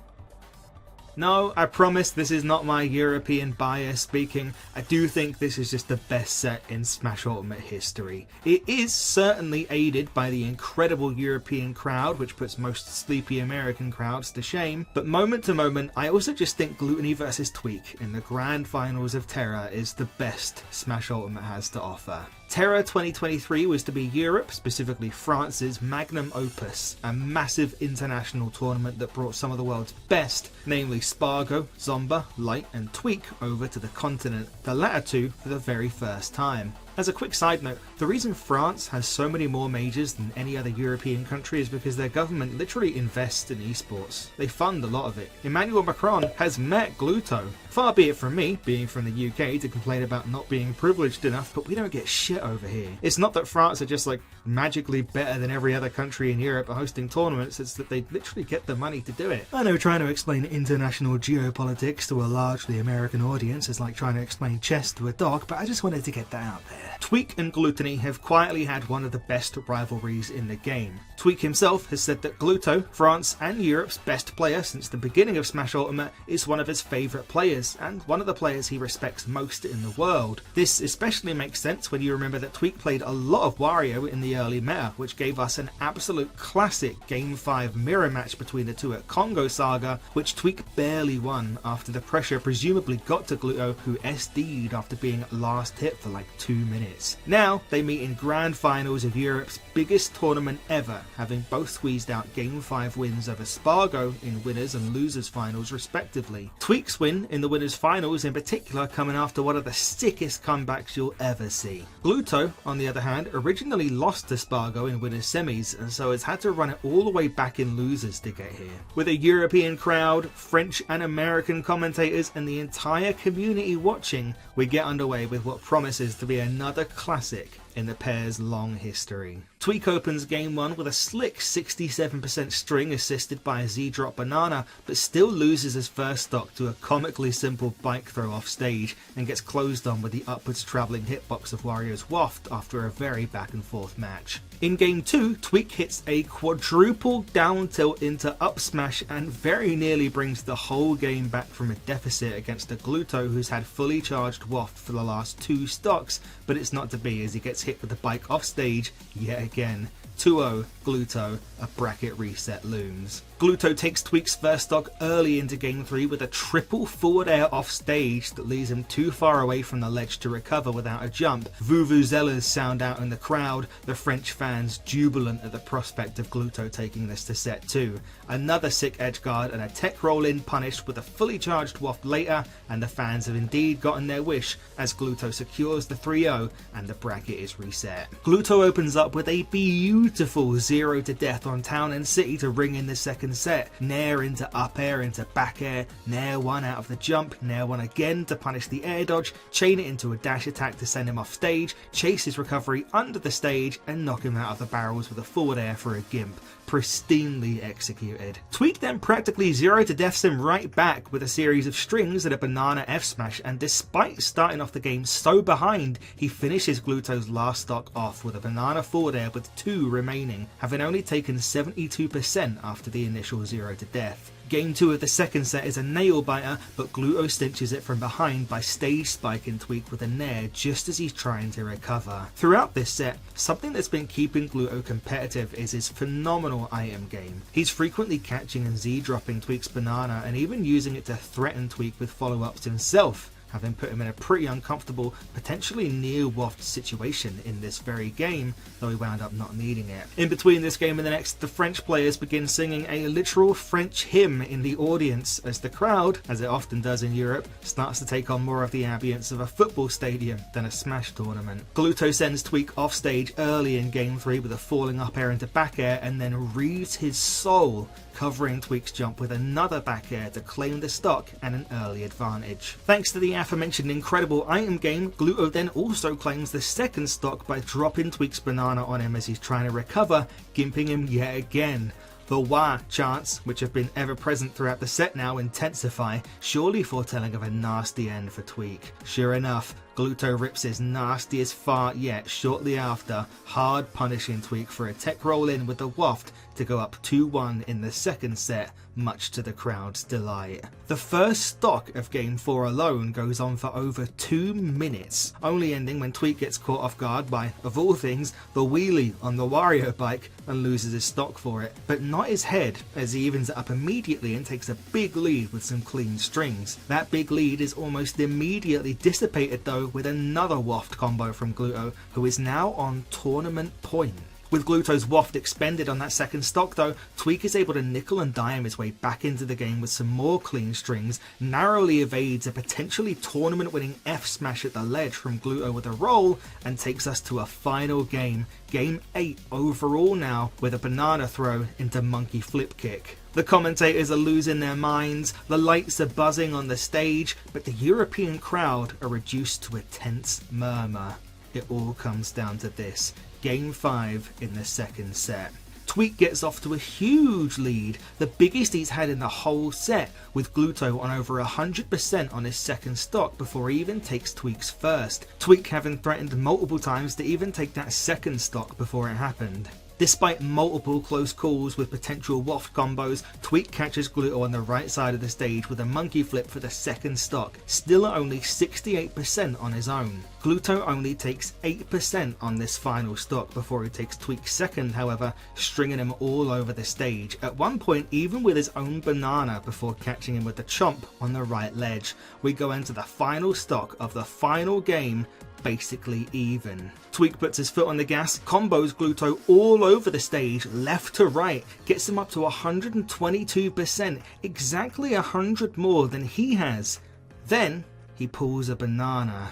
No, I promise this is not my European bias speaking. I do think this is just the best set in Smash Ultimate history. It is certainly aided by the incredible European crowd, which puts most sleepy American crowds to shame, but moment to moment, I also just think Gluttony vs Tweak in the Grand Finals of Terra is the best Smash Ultimate has to offer. Terra 2023 was to be Europe, specifically France's magnum opus, a massive international tournament that brought some of the world's best, namely Spargo, Zomba, Light and Tweak, over to the continent, the latter two for the very first time. As a quick side note, the reason France has so many more majors than any other European country is because their government literally invests in esports. They fund a lot of it. Emmanuel Macron has met Gluto. Far be it from me, being from the UK, to complain about not being privileged enough, but we don't get shit over here. It's not that France are just like magically better than every other country in Europe at hosting tournaments, it's that they literally get the money to do it. I know trying to explain international geopolitics to a largely American audience is like trying to explain chess to a dog, but I just wanted to get that out there. Tweak and Gluttony have quietly had one of the best rivalries in the game. Tweak himself has said that Gluto, France and Europe's best player since the beginning of Smash Ultimate, is one of his favourite players, and one of the players he respects most in the world. This especially makes sense when you remember that Tweak played a lot of Wario in the early meta, which gave us an absolute classic Game 5 mirror match between the two at Congo Saga, which Tweak barely won after the pressure presumably got to Gluto, who SD'd after being last hit for like 2 minutes. Now they meet in grand finals of Europe's biggest tournament ever, having both squeezed out Game 5 wins over Spargo in winners and losers finals respectively. Tweak's win in the winners finals in particular coming after one of the sickest comebacks you'll ever see. Gluto, on the other hand, originally lost to Spargo in winners semis, and so has had to run it all the way back in losers to get here. With a European crowd, French and American commentators and the entire community watching, we get underway with what promises to be another classic in the pair's long history. Tweak opens game 1 with a slick 67% string assisted by a Z-drop banana, but still loses his first stock to a comically simple bike throw off stage and gets closed on with the upwards travelling hitbox of Wario's Waft after a very back and forth match. In game 2, Tweak hits a quadruple down tilt into up smash and very nearly brings the whole game back from a deficit against a Gluto who's had fully charged Waft for the last 2 stocks, but it's not to be as he gets hit with the bike off stage yet again. 2-0 Gluto, a bracket reset looms. Gluto takes Tweak's first stock early into game 3 with a triple forward air off stage that leaves him too far away from the ledge to recover without a jump. Vuvuzelas sound out in the crowd, the French fans jubilant at the prospect of Gluto taking this to set 2. Another sick edge guard and a tech roll in punished with a fully charged Waft later, and the fans have indeed gotten their wish as Gluto secures the 3-0 and the bracket is reset. Gluto opens up with a beautiful 0 to death on Town and City to ring in the second set. Nair into up air into back air, Nair 1 out of the jump, Nair 1 again to punish the air dodge, chain it into a dash attack to send him off stage, chase his recovery under the stage and knock him out of the barrels with a forward air for a gimp. Pristinely executed. Tweak then practically 0 to deaths him right back with a series of strings and a banana F smash, and despite starting off the game so behind, he finishes Gluto's last stock off with a banana forward air with 2 remaining, having only taken 72% after the initial 0 to death. Game 2 of the second set is a nail biter, but Gluto cinches it from behind by stage spiking Tweak with a nair just as he's trying to recover. Throughout this set, something that's been keeping Gluto competitive is his phenomenal item game. He's frequently catching and Z-dropping Tweak's banana and even using it to threaten Tweak with follow-ups himself, having put him in a pretty uncomfortable, potentially near Waft situation in this very game, though he wound up not needing it. In between this game and the next, the French players begin singing a literal French hymn in the audience as the crowd, as it often does in Europe, starts to take on more of the ambience of a football stadium than a Smash tournament. Gluto sends Tweak off stage early in game 3 with a falling up air into back air and then reaves his soul, covering Tweak's jump with another back air to claim the stock and an early advantage. Thanks to the aforementioned incredible item game, Gluto then also claims the second stock by dropping Tweak's banana on him as he's trying to recover, gimping him yet again. The wah chants, which have been ever present throughout the set now, intensify, surely foretelling of a nasty end for Tweak. Sure enough, Gluto rips his nastiest fart yet shortly after, hard punishing Tweak for a tech roll in with the Waft to go up 2-1 in the second set, much to the crowd's delight. The first stock of Game 4 alone goes on for over 2 minutes, only ending when Tweek gets caught off guard by, of all things, the wheelie on the Wario bike and loses his stock for it, but not his head, as he evens it up immediately and takes a big lead with some clean strings. That big lead is almost immediately dissipated though with another waft combo from Gluto, who is now on tournament point. With Gluto's waft expended on that second stock though, Tweek is able to nickel and dime his way back into the game with some more clean strings, narrowly evades a potentially tournament winning F smash at the ledge from Gluto with a roll, and takes us to a final game, Game 8 overall now, with a banana throw into monkey flip kick. The commentators are losing their minds, the lights are buzzing on the stage, but the European crowd are reduced to a tense murmur. It all comes down to this. Game 5 in the second set. Tweek gets off to a huge lead, the biggest he's had in the whole set, with Gluto on over 100% on his second stock before he even takes Tweek's first. Tweek having threatened multiple times to even take that second stock before it happened. Despite multiple close calls with potential waft combos, Tweek catches Gluto on the right side of the stage with a monkey flip for the second stock, still at only 68% on his own. Gluto only takes 8% on this final stock before he takes Tweek's second, however, stringing him all over the stage, at one point even with his own banana before catching him with the chomp on the right ledge. We go into the final stock of the final game, basically even. Tweek puts his foot on the gas, combos Gluto all over the stage, left to right, gets him up to 122%, exactly 100 more than he has. Then he pulls a banana.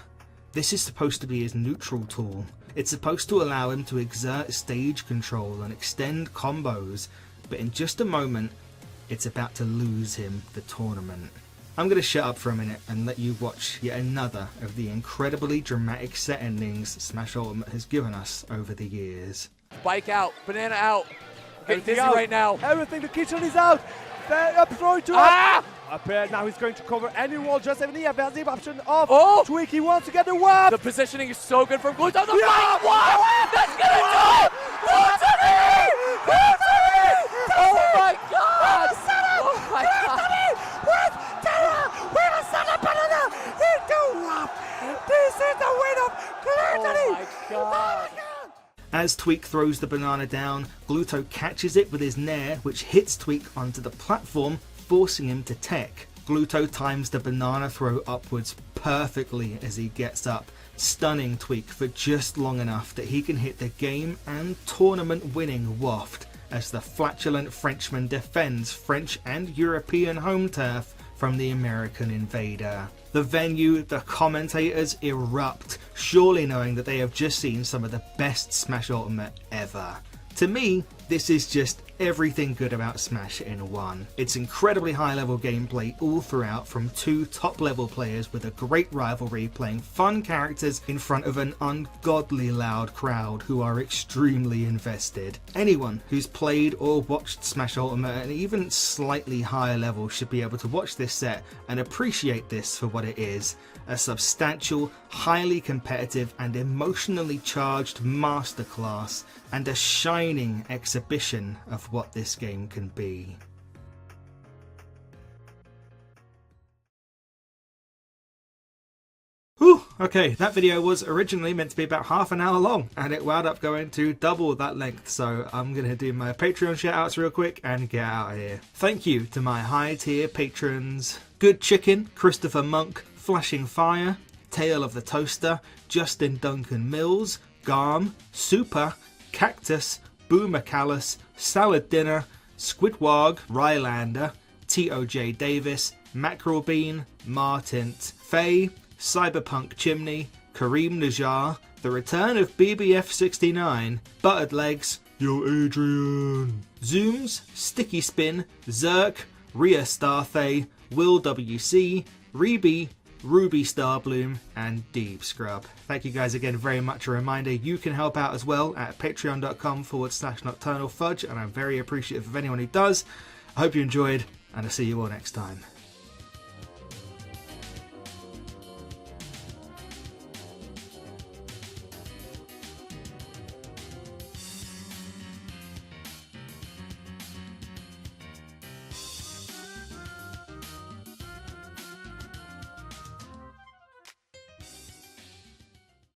This is supposed to be his neutral tool. It's supposed to allow him to exert stage control and extend combos, but in just a moment, it's about to lose him the tournament. I'm going to shut up for a minute and let you watch yet another of the incredibly dramatic set endings Smash Ultimate has given us over the years. Bike out, banana out. Getting dizzy out. right now. Everything, the kitchen is out. Up throw to up here, now he's going to cover any wall, just having the evasive option of Tweek. He wants to get the web. The positioning is so good from Gluto. The bike, what? That's gonna do it! Oh my god! Oh my god! This is the win of Gluttony! Oh my god! As Tweek throws the banana down, Gluto catches it with his nair, which hits Tweek onto the platform, forcing him to tech. Gluto times the banana throw upwards perfectly as he gets up, stunning Tweek for just long enough that he can hit the game and tournament winning waft, as the flatulent Frenchman defends French and European home turf from the American invader. The venue, the commentators erupt, surely knowing that they have just seen some of the best Smash Ultimate ever. To me, this is just everything good about Smash in one. It's incredibly high level gameplay all throughout from two top level players with a great rivalry playing fun characters in front of an ungodly loud crowd who are extremely invested. Anyone who's played or watched Smash Ultimate at an even slightly higher level should be able to watch this set and appreciate this for what it is. A substantial, highly competitive and emotionally charged masterclass, and a shining exhibition of what this game can be. Whew, okay, that video was originally meant to be about half an hour long, and it wound up going to double that length, so I'm going to do my Patreon shoutouts real quick and get out of here. Thank you to my high tier patrons: Good Chicken, Christopher Monk, Flashing Fire, Tale of the Toaster, Justin Duncan Mills, Garm, Super, Cactus, Boomer Callus, Salad Dinner, Squidwog, Rylander, TOJ Davis, Mackerel Bean, Martint, Faye, Cyberpunk Chimney, Kareem Najjar, The Return of BBF69, Buttered Legs, Yo Adrian, Zooms, Sticky Spin, Zerk, Rhea Starthay, Will WC, Reby, Ruby Starbloom, and Deep Scrub. Thank you guys again very much. A reminder, you can help out as well at patreon.com/nocturnalfudge, and I'm very appreciative of anyone who does. I hope you enjoyed, and I'll see you all next time.